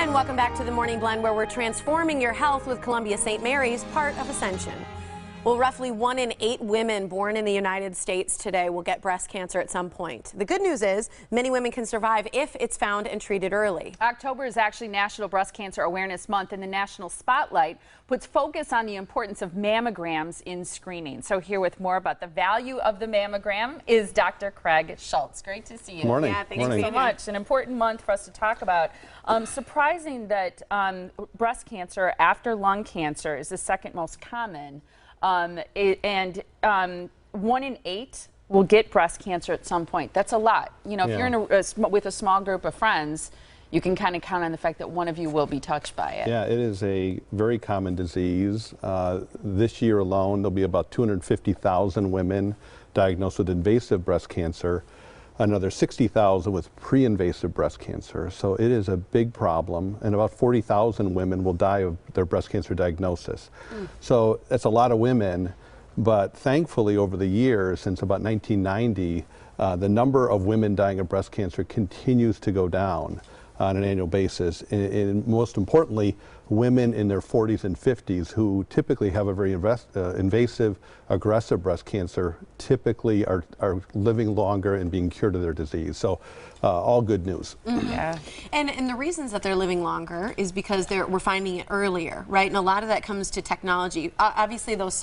And welcome back to the Morning Blend, where we're transforming your health with Columbia St. Mary's, part of Ascension. Well, roughly 1 in 8 women born in the United States today will get breast cancer at some point. The good news is many women can survive if it's found and treated early. October is actually National Breast Cancer Awareness Month, and the National Spotlight puts focus on the importance of mammograms in screening. So here with more about the value of the mammogram is Dr. Craig Schulz. Great to see you. Morning. Yeah, thanks so much. An important month for us to talk about. Surprising that breast cancer after lung cancer is the second most common. 1 in 8 will get breast cancer at some point. That's a lot. You know, if you're in with a small group of friends, you can kind of count on the fact that one of you will be touched by it. Yeah, it is a very common disease. This year alone, there'll be about 250,000 women diagnosed with invasive breast cancer, another 60,000 with pre-invasive breast cancer. So it is a big problem, and about 40,000 women will die of their breast cancer diagnosis. So that's a lot of women, but thankfully over the years, since about 1990, the number of women dying of breast cancer continues to go down on an annual basis. And most importantly, women in their 40s and 50s who typically have a very invasive, aggressive breast cancer typically are living longer and being cured of their disease. So all good news. Yeah. And the reasons that they're living longer is because we're finding it earlier, right? And a lot of that comes to technology. Obviously, those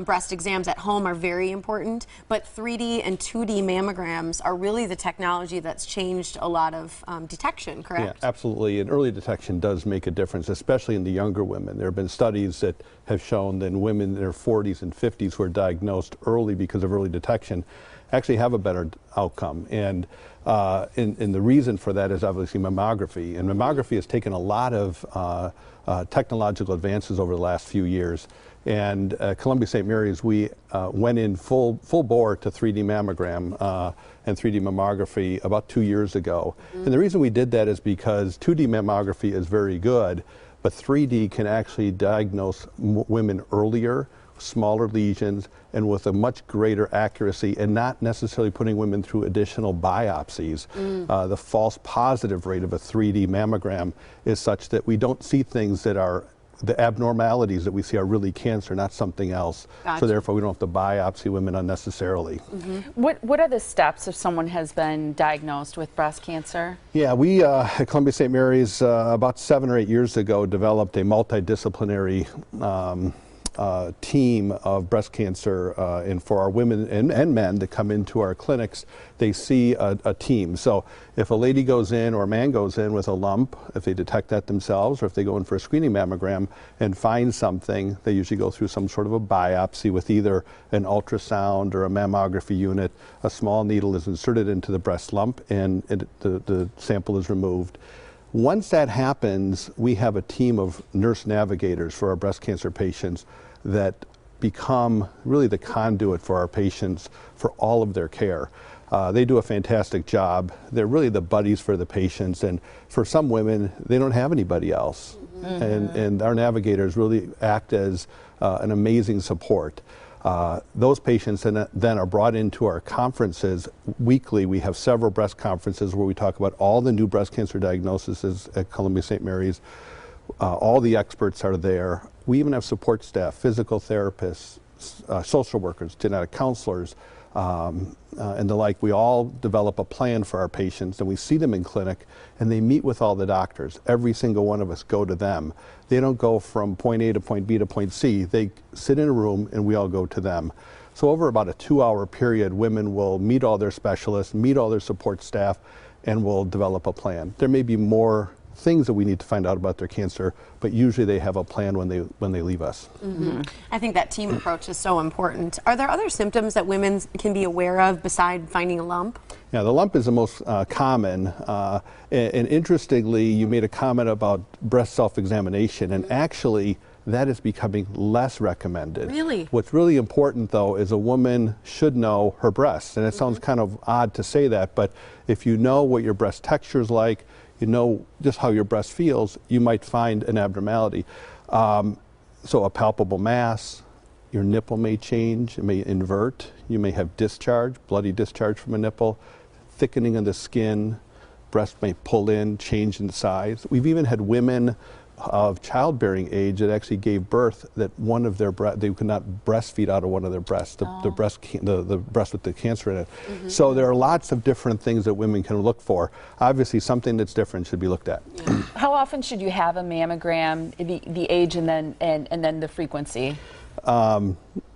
breast exams at home are very important, but 3D and 2D mammograms are really the technology that's changed a lot of detection, correct? Yeah, absolutely. And early detection does make a difference, especially in the younger women. There have been studies that have shown that women in their 40s and 50s who are diagnosed early because of early detection actually have a better outcome. And the reason for that is obviously mammography. And mammography has taken a lot of technological advances over the last few years. And Columbia St. Mary's, we went in full bore to 3D mammogram and 3D mammography about 2 years ago. And the reason we did that is because 2D mammography is very good, but 3D can actually diagnose women earlier, smaller lesions, and with a much greater accuracy, and not necessarily putting women through additional biopsies. The false positive rate of a 3D mammogram is such that we don't see things that are the abnormalities that we see are really cancer, not something else. Gotcha. So therefore, we don't have to biopsy women unnecessarily. What are the steps if someone has been diagnosed with breast cancer? Yeah, we at Columbia St. Mary's about 7 or 8 years ago developed a multidisciplinary team of breast cancer, and for our women and men that come into our clinics, they see a team. So if a lady goes in or a man goes in with a lump, if they detect that themselves, or if they go in for a screening mammogram and find something, they usually go through some sort of a biopsy with either an ultrasound or a mammography unit. A small needle is inserted into the breast lump, and the sample is removed. Once that happens, we have a team of nurse navigators for our breast cancer patients that become really the conduit for our patients for all of their care. They do a fantastic job. They're really the buddies for the patients, and for some women, they don't have anybody else. And our navigators really act as an amazing support. Those patients then are brought into our conferences weekly. We have several breast conferences where we talk about all the new breast cancer diagnoses at Columbia St. Mary's. All the experts are there. We even have support staff, physical therapists, social workers, genetic counselors, and the like. We all develop a plan for our patients, and we see them in clinic, and they meet with all the doctors. Every single one of us go to them. They don't go from point A to point B to point C. They sit in a room, and we all go to them. So over about a 2-hour period, women will meet all their specialists, meet all their support staff, and we'll develop a plan. There may be more things that we need to find out about their cancer, but usually they have a plan when they leave us. I think that team approach is so important. Are there other symptoms that women can be aware of beside finding a lump? Yeah, the lump is the most common. And interestingly, you made a comment about breast self-examination, and actually that is becoming less recommended. Really? What's really important, though, is a woman should know her breasts. And it sounds kind of odd to say that, but if you know what your breast texture is like, you know just how your breast feels, you might find an abnormality. So a palpable mass, your nipple may change, it may invert, you may have discharge, bloody discharge from a nipple, thickening of the skin, breast may pull in, change in size. We've even had women of childbearing age that actually gave birth that one of their they could not breastfeed out of one of their breasts, the breast with the cancer in it. So there are lots of different things that women can look for. Obviously, something that's different should be looked at. Yeah. How often should you have a mammogram? The age and then the frequency.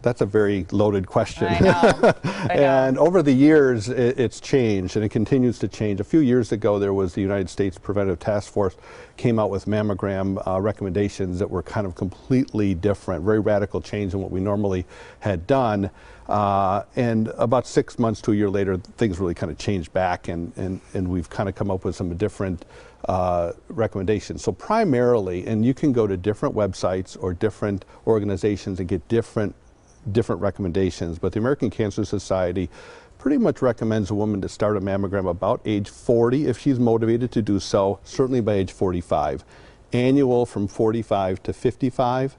That's a very loaded question. I know. And over the years, it's changed, and it continues to change. A few years ago, there was the United States Preventive Task Force came out with mammogram recommendations that were kind of completely different, very radical change in what we normally had done. And about 6 months to a year later, things really kind of changed back, and we've kind of come up with some different recommendations. So primarily, and you can go to different websites or different organizations and get different recommendations, but the American Cancer Society pretty much recommends a woman to start a mammogram about age 40 if she's motivated to do so, certainly by age 45. Annual from 45 to 55.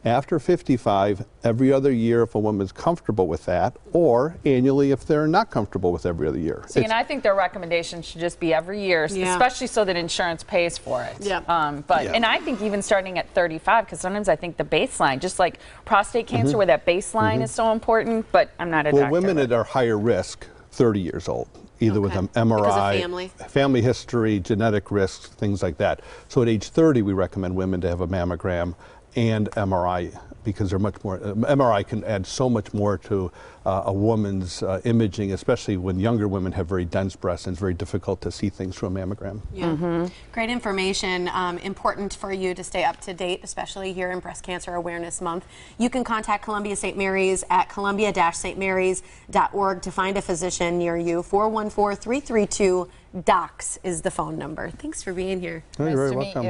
After 55, every other year if a woman's comfortable with that, or annually if they're not comfortable with every other year. See, and I think their recommendation should just be every year, especially so that insurance pays for it. And I think even starting at 35, because sometimes I think the baseline, just like prostate cancer where that baseline is so important, but I'm not a doctor. Well, women that are higher risk, 30 years old, either with an MRI, family history, genetic risks, things like that. So at age 30, we recommend women to have a mammogram and MRI, because they're much more, MRI can add so much more to a woman's imaging, especially when younger women have very dense breasts and it's very difficult to see things through a mammogram. Great information, important for you to stay up to date, especially here in Breast Cancer Awareness Month. You can contact Columbia St. Mary's at columbia-stmarys.org to find a physician near you. 414-332-DOCS is the phone number. Thanks for being here. You're very welcome.